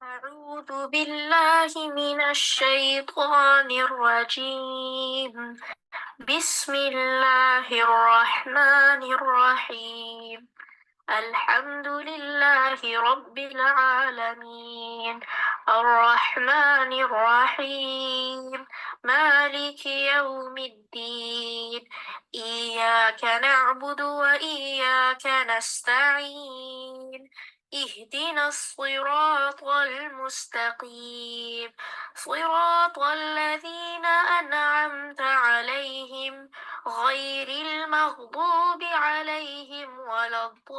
أعوذ بالله من الشيطان الرجيم بسم الله الرحمن الرحيم الحمد لله رب العالمين الرحمن الرحيم مالك يوم الدين إياك نعبد وإياك نستعين اهدنا الصراط المستقيم صراط الذين أنعمت عليهم غير المغضوب عليهم ولا الضالين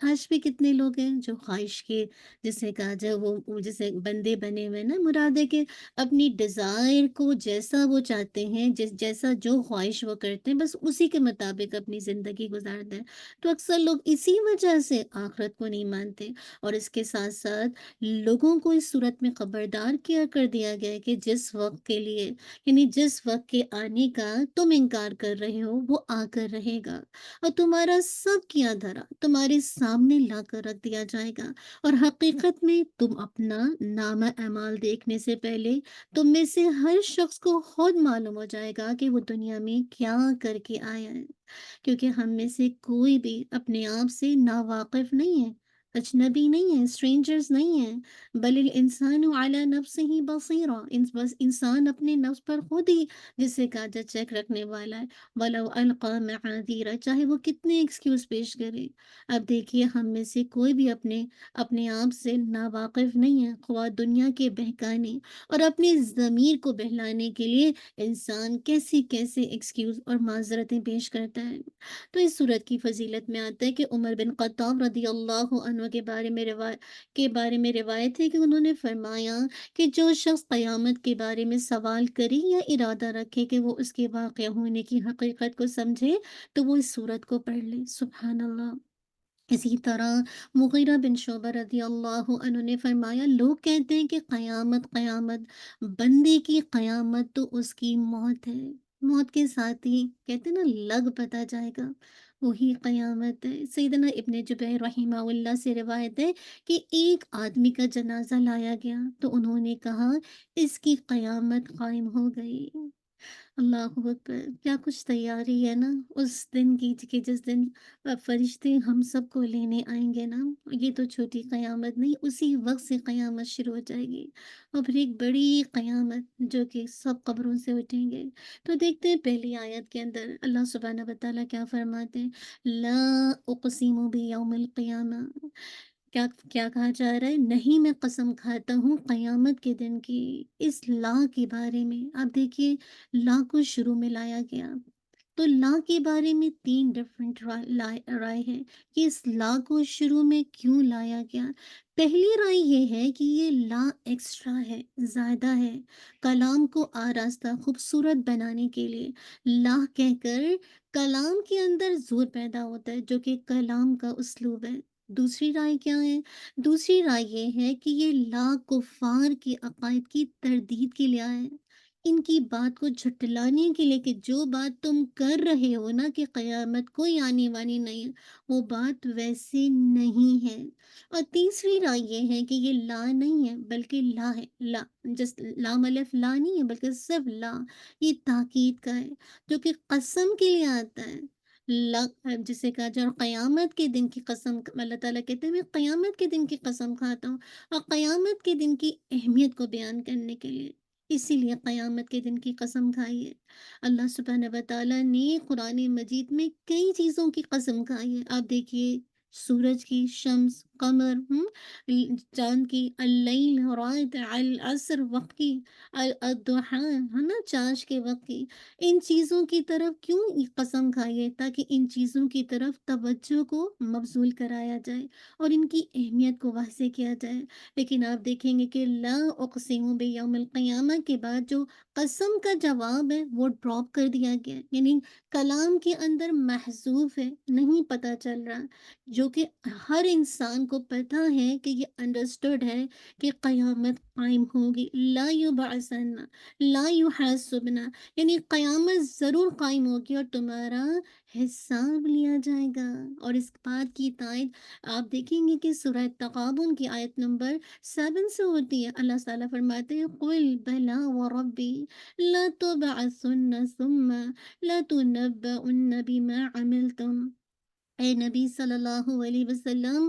آج بھی کتنے لوگ ہیں جو خواہش کے، جسے کہا جائے وہ جیسے بندے بنے ہوئے ہیں نا، مراد ہے کہ اپنی ڈیزائر کو جیسا وہ چاہتے ہیں، جیسا جو خواہش وہ کرتے ہیں بس اسی کے مطابق اپنی زندگی گزارتے ہیں۔ تو اکثر لوگ اسی وجہ سے آخرت کو نہیں مانتے، اور اس کے ساتھ ساتھ لوگوں کو اس صورت میں خبردار کیا کر دیا گیا ہے کہ جس وقت کے لیے، یعنی جس وقت کے آنے کا تم انکار کر رہے ہو وہ آ کر رہے گا، اور تمہارا سب کیا دھرا تمہارے سامنے لا کر رکھ دیا جائے گا، اور حقیقت میں تم اپنا نامہ اعمال دیکھنے سے پہلے تم میں سے ہر شخص کو خود معلوم ہو جائے گا کہ وہ دنیا میں کیا کر کے آیا ہے، کیونکہ ہم میں سے کوئی بھی اپنے آپ سے ناواقف نہیں ہے، اجنبی نہیں ہے، اسٹرینجرز نہیں ہیں، بل الانسان علی نفسہ بصیرہ، بس انسان اپنے نفس پر خود ہی جسے کہا جائے چیک رکھنے والا ہے، وَلَوْ أَلْقَىٰ مَعَاذِيرَ، چاہے وہ کتنے ایکسکیوز پیش کرے۔ اب دیکھیے ہم میں سے کوئی بھی اپنے آپ سے ناواقف نہیں ہے، خواہ دنیا کے بہکانے اور اپنے ضمیر کو بہلانے کے لیے انسان کیسی کیسے ایکسکیوز اور معذرتیں پیش کرتا ہے۔ تو اس صورت کی فضیلت میں آتا ہے کہ عمر بن خطاب رضی اللہ عنہ کے بارے میں روایت ہے کہ انہوں نے فرمایا کہ جو شخص قیامت کے بارے میں سوال کرے یا ارادہ رکھے کہ وہ اس کے واقع ہونے کی حقیقت کو سمجھے تو وہ اس صورت کو پڑھ لے۔ سبحان اللہ۔ اسی طرح مغیرہ بن شعبہ رضی اللہ عنہ نے فرمایا، لوگ کہتے ہیں کہ قیامت قیامت، بندے کی قیامت تو اس کی موت ہے، موت کے ساتھ ہی کہتے ہیں نا لگ پتا جائے گا، وہی قیامت ہے۔ سیدنا ابن جبیر رحمہ اللہ سے روایت ہے کہ ایک آدمی کا جنازہ لایا گیا تو انہوں نے کہا اس کی قیامت قائم ہو گئی۔ اللہ اکبر! کیا کچھ تیاری ہے نا اس دن کی کہ جس دن فرشتے ہم سب کو لینے آئیں گے نا، یہ تو چھوٹی قیامت نہیں، اسی وقت سے قیامت شروع ہو جائے گی، اور پھر ایک بڑی قیامت جو کہ سب قبروں سے اٹھیں گے۔ تو دیکھتے ہیں پہلی آیت کے اندر اللہ سبحانہ وتعالیٰ کیا فرماتے ہیں، لا اقسم بیوم القیامہ، کیا کیا کہا جا رہا ہے، نہیں میں قسم کھاتا ہوں قیامت کے دن کی، اس لا کے بارے میں۔ آپ دیکھیے لا کو شروع میں لایا گیا، تو لا کے بارے میں تین ڈفرینٹ رائے ہے کہ اس لا کو شروع میں کیوں لایا گیا۔ پہلی رائے یہ ہے کہ یہ لا ایکسٹرا ہے، زیادہ ہے، کلام کو آراستہ خوبصورت بنانے کے لیے لا کہہ کر کلام کے اندر زور پیدا ہوتا ہے، جو کہ کلام کا اسلوب ہے۔ دوسری رائے کیا ہے؟ دوسری رائے یہ ہے کہ یہ لا کفار کے عقائد کی تردید کے لیے آیا ہے، ان کی بات کو جھٹلانے کے لیے کہ جو بات تم کر رہے ہو نا کہ قیامت کوئی آنے والی نہیں ہے، وہ بات ویسے نہیں ہے۔ اور تیسری رائے یہ ہے کہ یہ لا نہیں ہے بلکہ لا ہے، لا جس لام الف لا نہیں ہے بلکہ صرف لا، یہ تاکید کا ہے جو کہ قسم کے لیے آتا ہے۔ لا جسے کہا جائے، اور قیامت کے دن کی قسم اللہ تعالیٰ کہتے ہیں میں قیامت کے دن کی قسم کھاتا ہوں، اور قیامت کے دن کی اہمیت کو بیان کرنے کے لیے اسی لیے قیامت کے دن کی قسم کھائی ہے۔ اللہ سبحانہ وتعالیٰ نے قرآن مجید میں کئی چیزوں کی قسم کھائی ہے، آپ دیکھیے سورج کی، شمس، قمر، چاند کی، اللیل، رات، العصر وقت کی، الضحیٰ ہے نا چاش کے وقت کی، ان چیزوں کی طرف کیوں یہ قسم کھائی ہے؟ تاکہ ان چیزوں کی طرف توجہ کو مبذول کرایا جائے اور ان کی اہمیت کو واضح کیا جائے۔ لیکن آپ دیکھیں گے کہ لا اقسم بیوم القیامہ کے بعد جو قسم کا جواب ہے وہ ڈراپ کر دیا گیا ہے، یعنی کلام کے اندر محذوف ہے، نہیں پتہ چل رہا، جو کہ ہر انسان کو پتہ ہے کہ یہ انڈرسٹوڈ ہے کہ قیامت قائم ہوگی، لا یبعثن، لا یحاسبنا، یعنی قیامت ضرور قائم ہوگی اور تمہارا حساب لیا جائے گا۔ اور اس بات کی تائید آپ دیکھیں گے کہ سورہ تغابن کی آیت نمبر 7 سے ہوتی ہے۔ اللہ تعالیٰ فرماتے ہیں قل بلا وربی لتبعثن ثم لتنبؤن بما عملتم، اے نبی صلی اللہ علیہ وسلم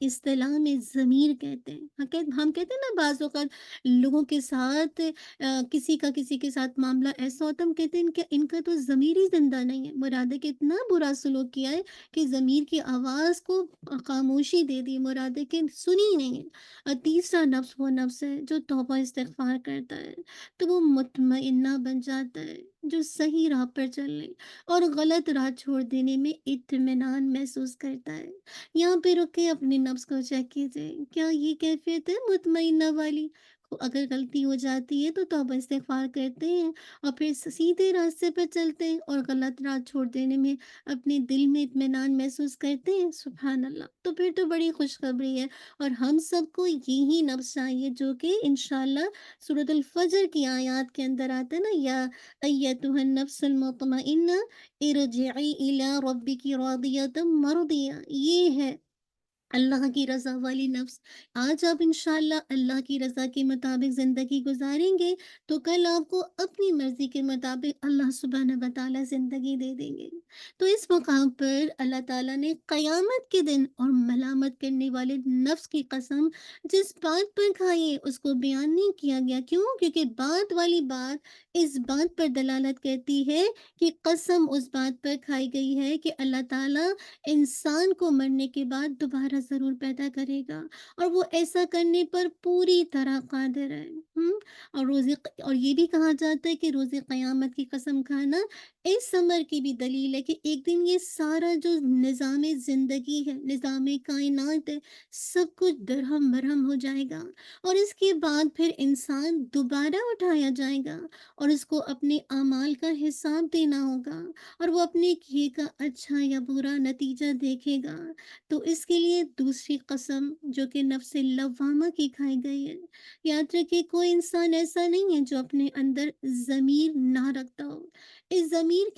اصطلاح میں ضمیر کہتے ہیں۔ ہم کہتے ہیں نا بعض اوقات لوگوں کے ساتھ کسی کے ساتھ معاملہ ایسا ہوتا ہے، ہم کہتے ہیں کہ ان کا تو ضمیر ہی زندہ نہیں ہے، مراد ہے کہ اتنا برا سلوک کیا ہے کہ ضمیر کی آواز کو خاموشی دے دی، مراد ہے کہ سنی ہی نہیں ہے۔ اور تیسرا نفس وہ نفس ہے جو توبہ استغفار کرتا ہے، تو وہ مطمئنہ بن جاتا ہے، جو صحیح راہ پر چلنے اور غلط راہ چھوڑ دینے میں اطمینان محسوس کرتا ہے۔ یہاں پہ رک کے اپنے نفس کو چیک کیجیے، کیا یہ کیفیت ہے مطمئنہ والی؟ اگر غلطی ہو جاتی ہے تو توبہ استغفار کرتے ہیں اور پھر سیدھے راستے پر چلتے ہیں اور غلط راہ چھوڑ دینے میں اپنے دل میں اطمینان محسوس کرتے ہیں، سبحان اللہ، تو پھر تو بڑی خوشخبری ہے۔ اور ہم سب کو یہی نفس چاہیے جو کہ انشاءاللہ سورۃ الفجر کی آیات کے اندر آتا ہے نا، یا ایتها النفس المطمئنہ ارجعی الی ربک راضیۃ مرضیہ، یہ ہے اللہ کی رضا والی نفس۔ آج آپ انشاءاللہ اللہ کی رضا کے مطابق زندگی گزاریں گے تو کل آپ کو اپنی مرضی کے مطابق اللہ سبحانہ و تعالیٰ زندگی دے دیں گے۔ تو اس مقام پر اللہ تعالیٰ نے قیامت کے دن اور ملامت کرنے والے نفس کی قسم جس بات پر کھائیے اس کو بیان نہیں کیا گیا، کیوں؟ کیونکہ بات والی بات اس بات پر دلالت کرتی ہے کہ قسم اس بات پر کھائی گئی ہے کہ اللہ تعالیٰ انسان کو مرنے کے بعد دوبارہ ضرور پیدا کرے گا، اور وہ ایسا کرنے پر پوری طرح قادر ہے۔ اور یہ بھی کہا جاتا ہے کہ روز قیامت کی قسم کھانا اس امر کی بھی دلیل ہے کہ ایک دن یہ سارا جو نظام زندگی ہے، نظام کائنات ہے، سب کچھ درہم برہم ہو جائے گا، اور اس کے بعد پھر انسان دوبارہ اٹھایا جائے گا اور اس کو اپنے اعمال کا حساب دینا ہوگا، اور وہ اپنے کیے کا اچھا یا برا نتیجہ دیکھے گا۔ تو اس کے لیے دوسری قسم جو کہ نفس لوامہ کی کھائی گئی ہے، یاد رکھیے کوئی انسان ایسا نہیں ہے جو اپنے اندر ضمیر نہ رکھتا ہو۔ اس ضمیر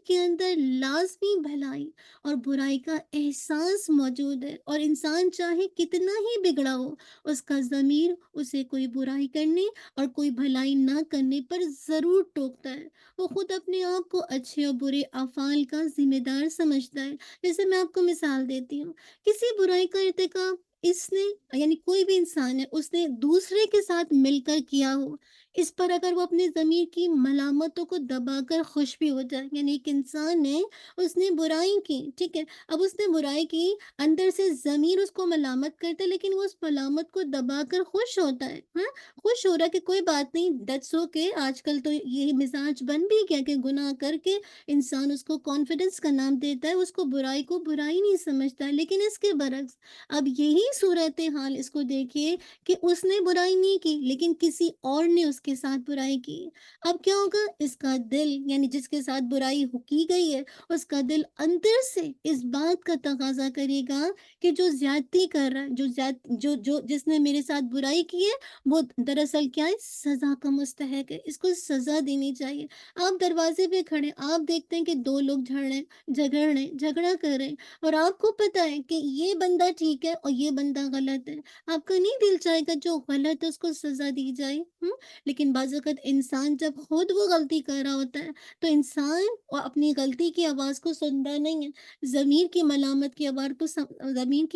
کے اندر لازمی بھلائی اور برائی کا احساس موجود ہے، اور انسان چاہے کتنا ہی بگڑا ہو، اس کا ضمیر اسے کوئی برائی کرنے اور کوئی بھلائی نہ کرنے پر ضرور ٹوکتا ہے۔ وہ خود اپنے آپ کو اچھے اور برے افعال کا ذمہ دار سمجھتا ہے۔ جیسے میں آپ کو مثال دیتی ہوں، کسی برائی کا ارتکاب اس نے، یعنی کوئی بھی انسان ہے، اس نے دوسرے کے ساتھ مل کر کیا ہو، اس پر اگر وہ اپنے ضمیر کی ملامتوں کو دبا کر خوش بھی ہو جائے، یعنی ایک انسان نے، اس نے برائی کی، ٹھیک ہے، اب اس نے برائی کی، اندر سے ضمیر اس کو ملامت کرتا ہے، لیکن وہ اس ملامت کو دبا کر خوش ہوتا ہے، ہاں، خوش ہو رہا ہے کہ کوئی بات نہیں، دیٹس اوکے۔ آج کل تو یہ مزاج بن بھی گیا کہ گناہ کر کے انسان اس کو کانفیڈنس کا نام دیتا ہے، اس کو برائی نہیں سمجھتا ہے، لیکن اس کے برعکس اب یہی صورتحال اس کو دیکھیے کہ اس نے برائی نہیں کی لیکن کسی اور نے اس کے ساتھ برائی کی، اب کیا ہوگا؟ اس کا دل، یعنی جس کے ساتھ برائی کی گئی ہے، اس کا دل اندر سے اس بات کا تقاضا کرے گا کہ جو زیادتی کر رہا ہے، جس نے میرے ساتھ برائی کی ہے، وہ دراصل کیا ہے؟ سزا کا مستحق ہے، اس کو سزا دینی چاہیے۔ آپ دروازے پہ کھڑے، آپ دیکھتے ہیں کہ دو لوگ جھگڑا کر رہے ہیں، اور آپ کو پتا ہے کہ یہ بندہ ٹھیک ہے اور یہ بندہ غلط ہے، آپ کا نہیں دل چاہے گا جو غلط ہے اس کو سزا دی جائے؟ لیکن بعض اوقات انسان جب خود وہ غلطی کر رہا ہوتا ہے تو انسان اپنی غلطی کی آواز کو سنتا نہیں ہے، ضمیر کی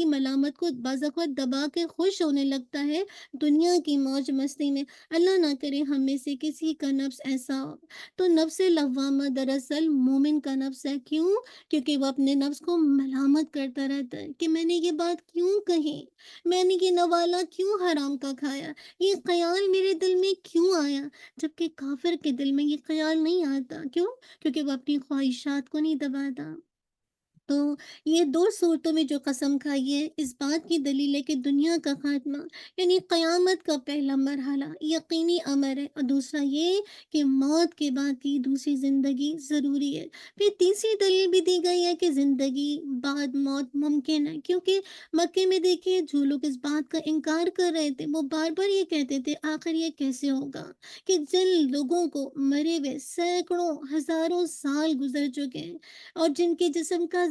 ملامت کو بعض اوقات دبا کے خوش ہونے لگتا ہے دنیا کی موج مستی میں۔ اللہ نہ کرے ہم میں سے کسی کا نفس ایسا ہو۔ تو نفس لوامہ دراصل مومن کا نفس ہے، کیوں؟ کیونکہ وہ اپنے نفس کو ملامت کرتا رہتا ہے کہ میں نے یہ بات کیوں کہی، میں نے یہ نوالا کیوں حرام کا کھایا، یہ خیال میرے دل میں کیوں آیا، جبکہ کافر کے دل میں یہ خیال نہیں آتا، کیوں؟ کیونکہ وہ اپنی خواہشات کو نہیں دباتا۔ تو یہ دو صورتوں میں جو قسم کھائی ہے، اس بات کی دلیل ہے کہ دنیا کا خاتمہ، یعنی قیامت کا پہلا مرحلہ یقینی امر ہے، اور دوسرا یہ کہ موت کے بعد کی دوسری زندگی ضروری ہے۔ پھر تیسری دلیل بھی دی گئی ہے کہ زندگی بعد موت ممکن ہے، کیونکہ مکے میں دیکھیے جو لوگ اس بات کا انکار کر رہے تھے وہ بار بار یہ کہتے تھے آخر یہ کیسے ہوگا کہ جن لوگوں کو مرے ہوئے سینکڑوں ہزاروں سال گزر چکے ہیں اور جن کے جسم کا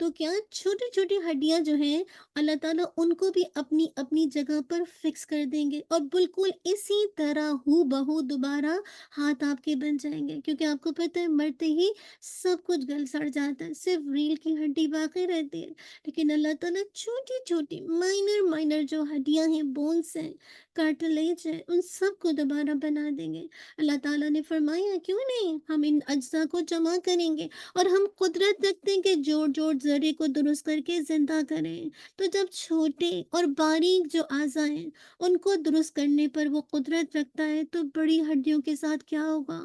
تو کیا چھوٹی-چھوٹی ہڈیاں جو ہیں اللہ تعالیٰ ان کو بھی اپنی اپنی جگہ پر فکس کر دیں گے، اور بالکل اسی طرح ہو بہو دوبارہ ہاتھ آپ کے بن جائیں گے، کیونکہ آپ کو پتہ ہے مرتے ہی سب کچھ گل سڑ جاتا ہے، صرف ریل کی ہڈی باقی رہتی ہے، لیکن اللہ تعالیٰ چھوٹی چھوٹی مائنر مائنر جو ہڈیاں ہیں، بونس ہیں، کارٹلیج ہے، ان سب کو دوبارہ بنا دیں گے۔ اللہ تعالیٰ نے فرمایا کیوں نہیں، ہم ان اجزاء کو جمع کریں گے، اور ہم قدرت رکھتے ہیں کہ جوڑ جوڑ ذرے کو درست کر کے زندہ کریں۔ تو جب چھوٹے اور باریک جو اعضاء ہیں ان کو درست کرنے پر وہ قدرت رکھتا ہے، تو بڑی ہڈیوں کے ساتھ کیا ہوگا؟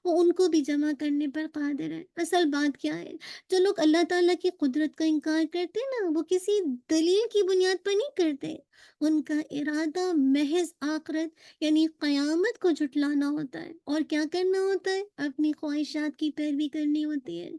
وہ ان کو بھی جمع کرنے پر قادر ہے۔ اصل بات کیا ہے، جو لوگ اللہ تعالیٰ کی قدرت کا انکار کرتے ہیں نا، وہ کسی دلیل کی بنیاد پر نہیں کرتے، ان کا ارادہ محض آخرت یعنی قیامت کو جھٹلانا ہوتا ہے، اور کیا کرنا ہوتا ہے، اپنی خواہشات کی پیروی کرنی ہوتی ہے۔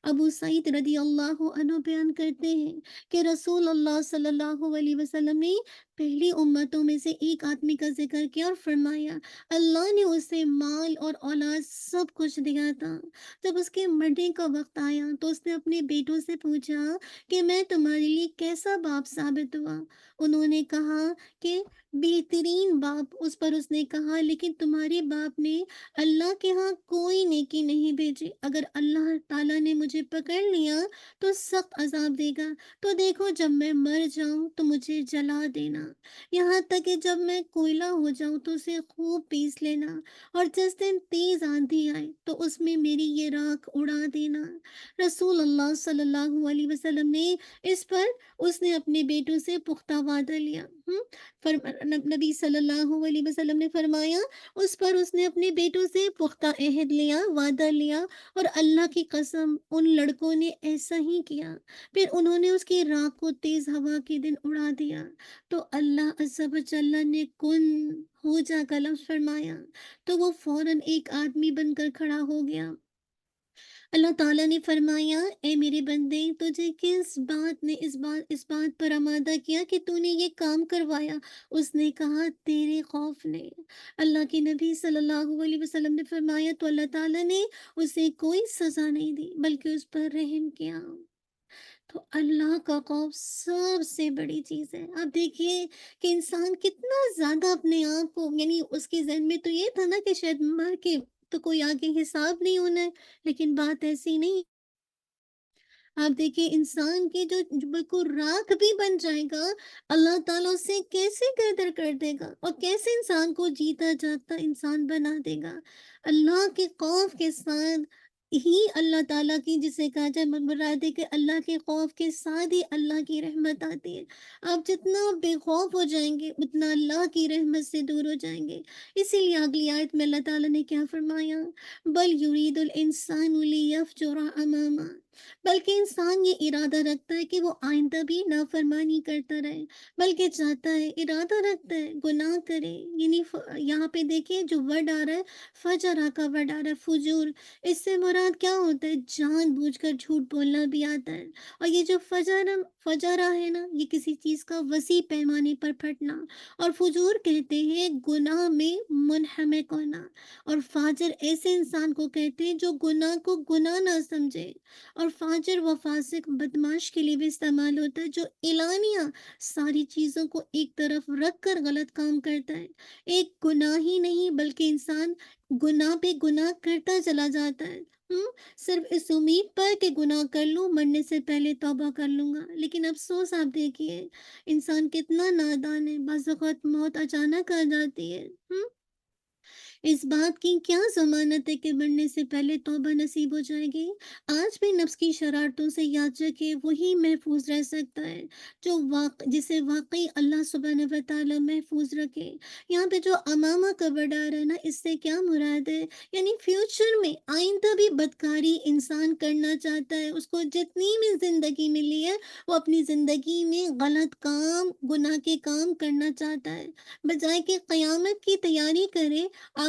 ابو سعید رضی اللہ عنہ بیان کرتے ہیں کہ رسول اللہ صلی اللہ علیہ وسلم نے پہلی امتوں میں سے ایک آدمی کا ذکر کیا اور فرمایا اللہ نے اسے مال اور اولاد سب کچھ دیا تھا۔ جب اس کے مرنے کا وقت آیا تو اس نے اپنے بیٹوں سے پوچھا کہ میں تمہارے لیے کیسا باپ ثابت ہوا؟ انہوں نے کہا کہ بہترین باپ۔ اس پر اس نے کہا لیکن تمہارے باپ نے اللہ کے ہاں کوئی نیکی نہیں بھیجی، اگر اللہ تعالیٰ نے مجھے پکڑ لیا تو سخت عذاب دے گا، تو دیکھو جب میں مر جاؤں تو مجھے جلا دینا، یہاں تک کہ جب میں کوئلہ ہو جاؤں تو اسے خوب پیس لینا، اور جس دن تیز آندھی آئے تو اس میں میری یہ راکھ اڑا دینا۔ رسول اللہ صلی اللہ علیہ وسلم نے اس پر اس نے اپنے بیٹوں سے پختہ وعدہ لیا۔ نبی صلی اللہ علیہ وسلم نے فرمایا اس پر اس نے اپنے بیٹوں سے پختہ عہد لیا، وعدہ لیا، اور اللہ کی قسم ان لڑکوں نے ایسا ہی کیا۔ پھر انہوں نے اس کی راکھ کو تیز ہوا کے دن اڑا دیا، تو اللہ عز و جل نے کن ہو جا کا لفظ فرمایا تو وہ فوراً ایک آدمی بن کر کھڑا ہو گیا۔ اللہ تعالیٰ نے فرمایا اے میرے بندے، تجھے کس بات نے اس بات پر آمادہ کیا کہ تو نے یہ کام کروایا؟ اس نے کہا تیرے خوف نے۔ اللہ کے نبی صلی اللہ علیہ وسلم نے فرمایا تو اللہ تعالیٰ نے اسے کوئی سزا نہیں دی بلکہ اس پر رحم کیا۔ تو اللہ کا خوف سب سے بڑی چیز ہے۔ آپ دیکھیے کہ انسان کتنا زیادہ اپنے آپ کو، یعنی اس کے ذہن میں تو یہ تھا نا کہ شاید مر کے تو کوئی آگے حساب نہیں ہونا ہے، لیکن بات ایسی نہیں۔ آپ دیکھیے انسان کی جو بالکل راکھ بھی بن جائے گا، اللہ تعالیٰ اسے کیسے قدر کر دے گا اور کیسے انسان کو جیتا جاگتا انسان بنا دے گا۔ اللہ کے خوف کے ساتھ ہی اللہ تعالیٰ کی، جسے کہا جائے مراد ہے کہ اللہ کے خوف کے ساتھ ہی اللہ کی رحمت آتی ہے۔ آپ جتنا بے خوف ہو جائیں گے اتنا اللہ کی رحمت سے دور ہو جائیں گے۔ اسی لیے اگلی آیت میں اللہ تعالیٰ نے کیا فرمایا، بل یرید الانسان لیفجر اماما، بلکہ انسان یہ ارادہ رکھتا ہے کہ وہ آئندہ بھی نافرمانی کرتا رہے، بلکہ چاہتا ہے، ارادہ رکھتا ہے گناہ کرے، یعنی یہاں پہ دیکھیں جو ورڈ آ رہا ہے فجرہ کا ورڈ آ رہا ہے، فجور، اس سے مراد کیا ہوتا ہے، جان بوجھ کر جھوٹ بولنا بھی آتا ہے۔ اور یہ جو فجرہ ہے نا، یہ کسی چیز کا وسیع پیمانے پر پھٹنا، اور فجور کہتے ہیں گناہ میں منہمک ہونا، اور فاجر ایسے انسان کو کہتے ہیں جو گناہ کو گناہ نہ سمجھے، اور فاجر و فاسق بدماش کے لیے بھی استعمال ہوتا ہے، جو اعلانیہ ساری چیزوں کو ایک طرف رکھ کر غلط کام کرتا ہے۔ ایک گناہ ہی نہیں بلکہ انسان گناہ پہ گناہ کرتا چلا جاتا ہے، صرف اس امید پر کہ گناہ کر لوں، مرنے سے پہلے توبہ کر لوں گا، لیکن افسوس آپ دیکھیے انسان کتنا نادان ہے، بعض اوقات موت اچانک آ جاتی ہے۔ اس بات کی کیا ضمانت ہے کہ مرنے سے پہلے توبہ نصیب ہو جائے گی؟ آج بھی نفس کی شرارتوں سے یاد رکھے، وہی محفوظ رہ سکتا ہے جو جسے واقعی اللہ سبحانہ و تعالیٰ محفوظ رکھے۔ یہاں پہ جو امامہ کا ورڈ آ رہا ہے نا، اس سے کیا مراد ہے، یعنی فیوچر میں آئندہ بھی بدکاری انسان کرنا چاہتا ہے، اس کو جتنی بھی زندگی ملی ہے وہ اپنی زندگی میں غلط کام، گناہ کے کام کرنا چاہتا ہے، بجائے کہ قیامت کی تیاری کرے،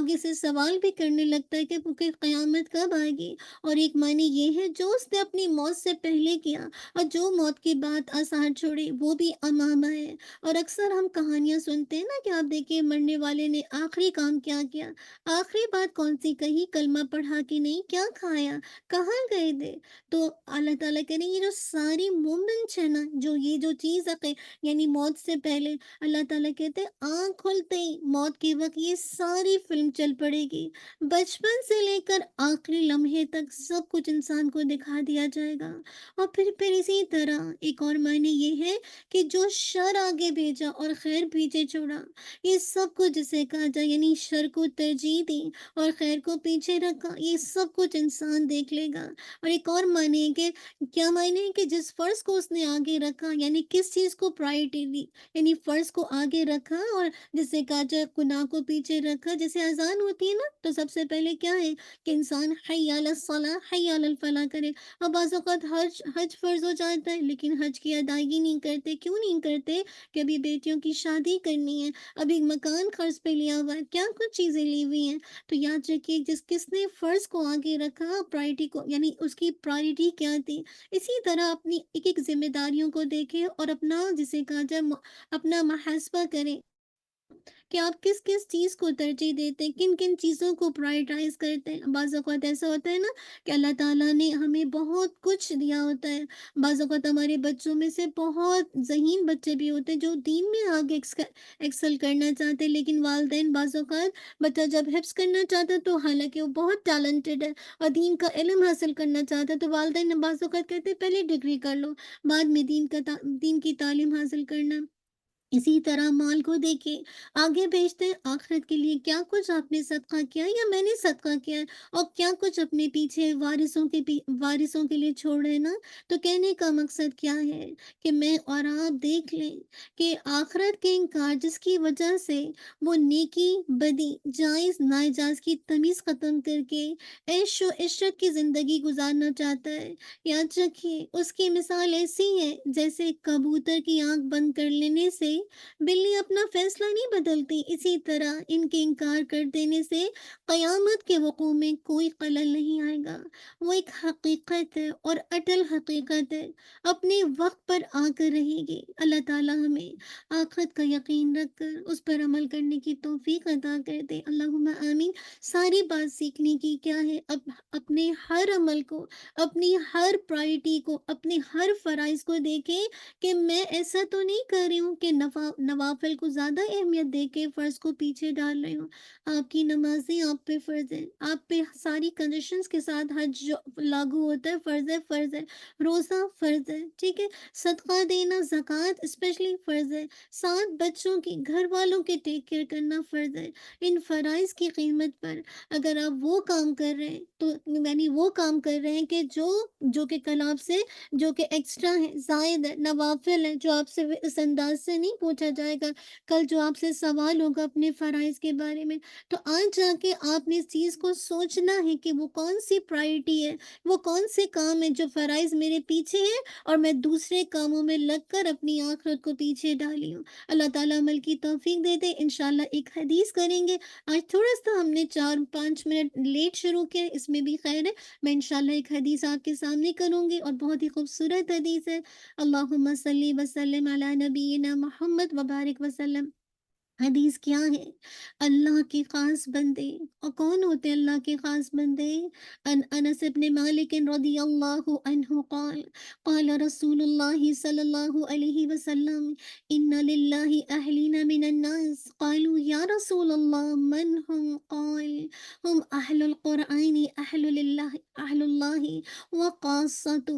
آگے سے سوال بھی کرنے لگتا ہے کہ قیامت کب آئے گی۔ اور ایک معنی یہ ہے جو اس نے اپنی موت سے پہلے کیا اور جو موت کے بعد آثار چھوڑے وہ بھی امامہ ہے۔ اور اکثر ہم کہانیاں سنتے ہیں نا کہ آپ دیکھیے مرنے والے نے آخری کام کیا کیا، آخری بات کون سی کہی، کلمہ پڑھا کہ نہیں، کیا کھایا، کہاں گئے تھے۔ تو اللہ تعالیٰ کہہ رہے ہیں یہ جو ساری مومنٹس ہے نا، جو یہ جو چیز ہے یعنی موت سے پہلے، اللہ تعالیٰ کہتے ہیں آنکھ کھلتے ہی موت کے وقت یہ ساری فلم چل پڑے گی، بچپن سے لے کر آخری لمحے تک سب کچھ انسان کو دکھا دیا جائے گا۔ اور پھر اسی طرح ایک اور معنی یہ ہے کہ جو شر آگے بھیجا اور خیر پیچھے چھوڑا، یہ سب کچھ جسے کہا جائے یعنی شر کو ترجیح دی اور خیر کو پیچھے رکھا، یہ سب کچھ انسان دیکھ لے گا۔ اور ایک اور معنی ہے کہ کیا معنی ہے کہ جس فرض کو اس نے آگے رکھا یعنی کس چیز کو پرائرٹی دی، یعنی فرض کو آگے رکھا اور جسے کہا جائے گناہ کو پیچھے رکھا۔ جیسے اذان ہوتی ہے نا تو سب سے پہلے کیا ہے کہ انسان حی علی الصلاح حی علی الفلاح کرے۔ اور بعض اوقات حج فرض ہو جاتا ہے لیکن حج کی ادائیگی نہیں کرتے، کیوں نہیں کرتے؟ کہ ابھی بیٹیوں کی شادی کرنی ہے، ابھی مکان قرض پہ لیا ہوا ہے، کیا کچھ چیزیں لی ہوئی ہیں۔ تو یاد رکھیے کس نے فرض کو آگے رکھا، پرائرٹی کو یعنی اس کی پرائرٹی کیا تھی۔ اسی طرح اپنی ایک ایک ذمہ داریوں کو دیکھیں اور اپنا جسے کہا جائے اپنا محاسبہ کریں کہ آپ کس کس چیز کو ترجیح دیتے ہیں، کن کن چیزوں کو پرائرٹائز کرتے ہیں۔ بعض اوقات ایسا ہوتا ہے نا کہ اللہ تعالیٰ نے ہمیں بہت کچھ دیا ہوتا ہے، بعض اوقات ہمارے بچوں میں سے بہت ذہین بچے بھی ہوتے ہیں جو دین میں آگے ایکسل کرنا چاہتے ہیں، لیکن والدین بعض اوقات بچہ جب حفظ کرنا چاہتا ہے تو حالانکہ وہ بہت ٹیلنٹڈ ہے اور دین کا علم حاصل کرنا چاہتا ہے تو والدین بعض اوقات کہتے ہیں پہلے ڈگری کر لو، بعد میں دین کی تعلیم حاصل کرنا۔ اسی طرح مال کو دیکھیں، آگے بھیجتے ہیں آخرت کے لیے، کیا کچھ آپ نے صدقہ کیا یا میں نے صدقہ کیا ہے اور کیا کچھ اپنے پیچھے وارثوں کے لیے چھوڑ رہے نا۔ تو کہنے کا مقصد کیا ہے کہ میں اور آپ دیکھ لیں کہ آخرت کے انکار جس کی وجہ سے وہ نیکی بدی جائز ناجائز کی تمیز ختم کر کے عیش و عشرت کی زندگی گزارنا چاہتا ہے، یاد رکھیے اس کی مثال ایسی ہے جیسے کبوتر کی آنکھ بند کر لینے سے بلی اپنا فیصلہ نہیں بدلتی، اسی طرح ان کے انکار کر دینے سے قیامت کے وقوع میں کوئی خلل نہیں آئے گا۔ وہ ایک حقیقت ہے اور اٹل حقیقت ہے، اپنے وقت پر آ کر رہے گی۔ اللہ تعالیٰ ہمیں آخرت کا یقین رکھ کر اس پر عمل کرنے کی توفیق عطا کر دے، اللہم آمین۔ ساری بات سیکھنے کی کیا ہے، اپنے ہر عمل کو، اپنی ہر پرائرٹی کو، اپنے ہر فرائض کو دیکھیں کہ میں ایسا تو نہیں کر رہی ہوں کہ نوافل کو زیادہ اہمیت دے کے فرض کو پیچھے ڈال رہی ہوں۔ آپ کی نمازیں آپ پہ فرض ہے، آپ پہ ساری کنڈیشنز کے ساتھ حج جو لاگو ہوتا ہے فرض ہے، فرض ہے، روزہ فرض ہے، ٹھیک ہے، صدقہ دینا زکوٰۃ اسپیشلی فرض ہے، ساتھ بچوں کی گھر والوں کے ٹیک کیئر کرنا فرض ہے۔ ان فرائض کی قیمت پر اگر آپ وہ کام کر رہے ہیں تو یعنی وہ کام کر رہے ہیں کہ جو کہ کل آپ سے جو کہ ایکسٹرا ہے، زائد ہے، نوافل ہے، جو آپ سے اس انداز سے نہیں پوچھا جائے گا، کل جو آپ سے سوال ہوگا اپنے فرائض کے بارے میں، تو آج جا کے آپ نے اس چیز کو سوچنا ہے کہ وہ کون سی پرائرٹی ہے، وہ کون سے کام ہے جو فرائض میرے پیچھے ہیں اور میں دوسرے کاموں میں لگ کر اپنی آخرت کو پیچھے ڈالی ہوں۔ اللہ تعالیٰ عمل کی توفیق دے دے۔ انشاءاللہ ایک حدیث کریں گے، آج تھوڑا سا ہم نے 4-5 منٹ لیٹ شروع کیا، اس میں بھی خیر ہے، میں انشاءاللہ ایک حدیث آپ کے سامنے کروں گی اور بہت ہی خوبصورت حدیث ہے۔ اللہم صلی وسلم علی نبینا محمد وبارک وسلم۔ حدیث کیا ہے؟ اللہ کے خاص بندے، اور کون ہوتے ہیں اللہ کے خاص بندے؟ انس بن مالک رضی اللہ عنہ قال قال رسول اللہ صلی اللہ علیہ وسلم ان للہ اہلین من الناس قالوا یا رسول اللہ من هم قال هم اہل القرآن اہل اللہ وقاصت۔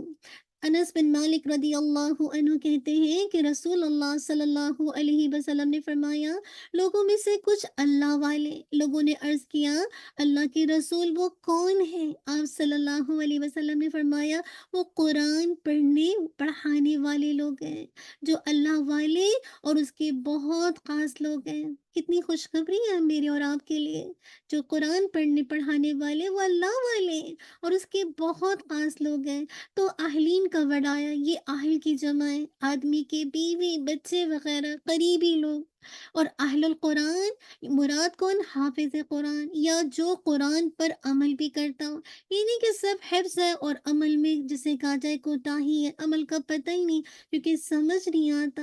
انس بن مالک رضی اللہ عنہ کہتے ہیں کہ رسول اللہ صلی اللہ علیہ وسلم نے فرمایا لوگوں میں سے کچھ اللہ والے لوگوں نے عرض کیا اللہ کے رسول وہ کون ہے؟ آپ صلی اللہ علیہ وسلم نے فرمایا وہ قرآن پڑھنے پڑھانے والے لوگ ہیں، جو اللہ والے اور اس کے بہت خاص لوگ ہیں۔ کتنی خوشخبری ہے میرے اور آپ کے لیے، جو قرآن پڑھنے پڑھانے والے وہ اللہ والے ہیں اور اس کے بہت خاص لوگ ہیں۔ تو اہلین کا ورڈ آیا، یہ اہل کی جمع ہے، آدمی کے بیوی بچے وغیرہ قریبی لوگ۔ اور اہل القرآن مراد کون؟ حافظ قرآن یا جو قرآن پر عمل بھی کرتا ہو۔ یہ نہیں کہ سب حفظ ہے اور عمل میں جسے کہا جائے کوتاہی ہے، عمل کا پتہ ہی نہیں کیونکہ سمجھ نہیں آتا۔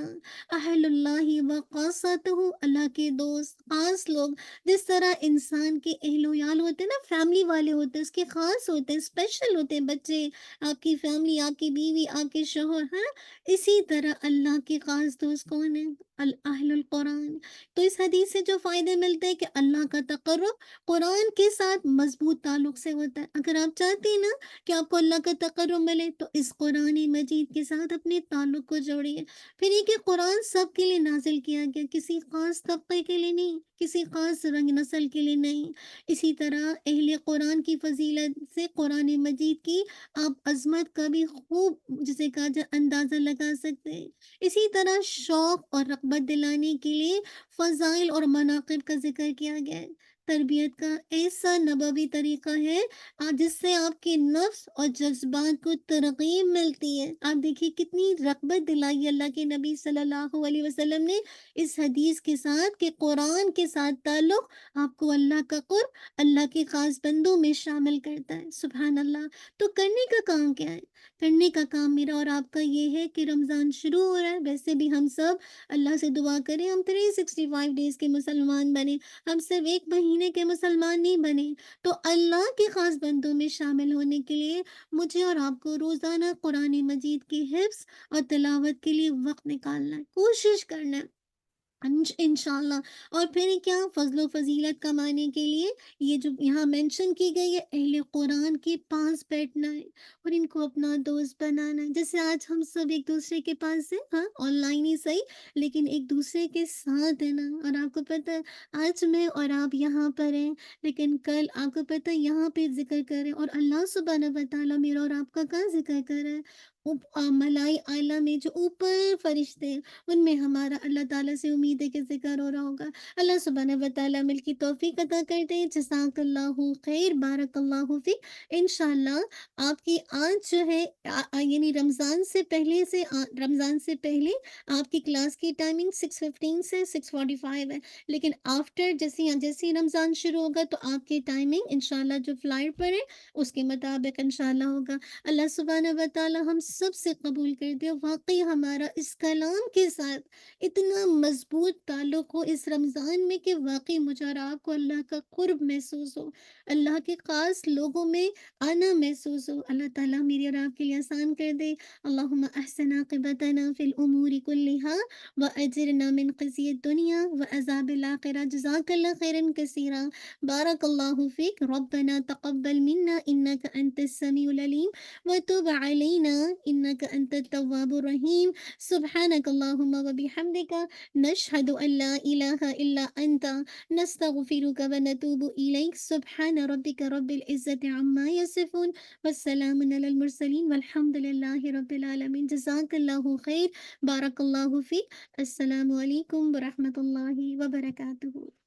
اہل اللہ و خاصتہ، اللہ کے دوست خاص لوگ، جس طرح انسان کے اہل و عیال ہوتے ہیں نا، فیملی والے ہوتے ہیں، اس کے خاص ہوتے ہیں، اسپیشل ہوتے ہیں بچے، آپ کی فیملی، آپ کی بیوی، آپ کے شوہر، ہے نا؟ اسی طرح اللہ کے خاص دوست کون ہیں؟ اہل القرآن۔ تو اس حدیث سے جو فائدے ملتے ہیں کہ اللہ کا تقرب قرآن کے ساتھ مضبوط تعلق سے ہوتا ہے۔ اگر آپ چاہتے ہیں نا کہ آپ کو اللہ کا تقرب ملے تو اس قرآن مجید کے ساتھ اپنے تعلق کو جوڑیے۔ پھر یہ کہ قرآن سب کے لیے نازل کیا گیا، کسی خاص طبقے کے لیے نہیں، کسی خاص رنگ نسل کے لیے نہیں۔ اسی طرح اہل قرآن کی فضیلت سے قرآن مجید کی آپ عظمت کا بھی خوب جسے کہا جائے اندازہ لگا سکتے ہیں۔ اسی طرح شوق اور رغبت دلانے کے لیے فضائل اور مناقب کا ذکر کیا گیا ہے۔ تربیت کا ایسا نبوی طریقہ ہے جس سے آپ کے نفس اور جذبات کو ترغیب ملتی ہے۔ آپ دیکھیے کتنی رغبت دلائی اللہ کے نبی صلی اللہ علیہ وسلم نے اس حدیث کے ساتھ کہ قرآن کے ساتھ تعلق آپ کو اللہ کا قرب، اللہ کے خاص بندوں میں شامل کرتا ہے۔ سبحان اللہ۔ تو کرنے کا کام کیا ہے؟ کرنے کا کام میرا اور آپ کا یہ ہے کہ رمضان شروع ہو رہا ہے، ویسے بھی ہم سب اللہ سے دعا کریں ہم 365 ڈیز کے مسلمان بنے، ہم صرف ایک مہینے کے مسلمان نہیں بنے۔ تو اللہ کے خاص بندوں میں شامل ہونے کے لیے مجھے اور آپ کو روزانہ قرآن مجید کی حفظ اور تلاوت کے لیے وقت نکالنا ہے، کوشش کرنا ہے انشاءاللہ۔ اور پھر کیا فضل و فضیلت کمانے کے لیے یہ جو یہاں مینشن کی گئی ہے، اہل قرآن کے پاس بیٹھنا ہے اور ان کو اپنا دوست بنانا ہے۔ جیسے آج ہم سب ایک دوسرے کے پاس ہیں، ہاں آن لائن ہی صحیح، لیکن ایک دوسرے کے ساتھ ہے نا۔ اور آپ کو پتہ ہے آج میں اور آپ یہاں پر ہیں، لیکن کل آپ کو پتہ ہے یہاں پہ ذکر کریں اور اللہ سبحانہ و تعالیٰ میرا اور آپ کا کہاں ذکر کر رہا ہے؟ ملائی اعلیٰ میں جو اوپر فرشتے ہیں، ان میں ہمارا اللہ تعالیٰ سے امید ہے کہ ذکر ہو رہا ہوگا۔ اللہ سبحانہ و تعالیٰ مل کی توفیق عطا کرتے ہیں۔ جزاک اللہ خیر، بارک اللہ فیک۔ انشاءاللہ آپ کی آج جو ہے یعنی رمضان سے پہلے آپ کی کلاس کی ٹائمنگ 6:15 سے 6:45 ہے، لیکن آفٹر جیسے ہی رمضان شروع ہوگا تو آپ کی ٹائمنگ انشاءاللہ جو فلائر پر ہے اس کے مطابق انشاءاللہ ہوگا۔ اللہ سبحانہ و تعالیٰ ہم سب سے قبول کر دے، واقعی ہمارا اس کلام کے ساتھ اتنا مضبوط تعلق ہو اس رمضان میں کہ واقعی مجھے اور آپ کو اللہ کا قرب محسوس ہو، اللہ کے خاص لوگوں میں آنا محسوس ہو۔ اللہ تعالیٰ میری اور آپ کے لیے آسان کر دے۔ اللہم احسن عاقبتنا فی الامور کلہا واجرنا من خزی الدنیا وعذاب الآخرہ۔ جزاک اللہ خیرا کثیرا، بارک اللہ فیک۔ ربنا تقبل منا انک انت السمیع العلیم وتب علینا انک انت التواب الرحیم۔ سبحانک اللہم وبحمدک، نشہد ان لا الہ الا انت، نستغفرک ونتوب الیک۔ سبحان ربک رب العزت عما یصفون والسلام علی المرسلین والحمد للہ رب العالمین۔ جزاک اللہ خیر، بارک اللہ فیک۔ السلام علیکم ورحمۃ اللہ وبرکاتہ۔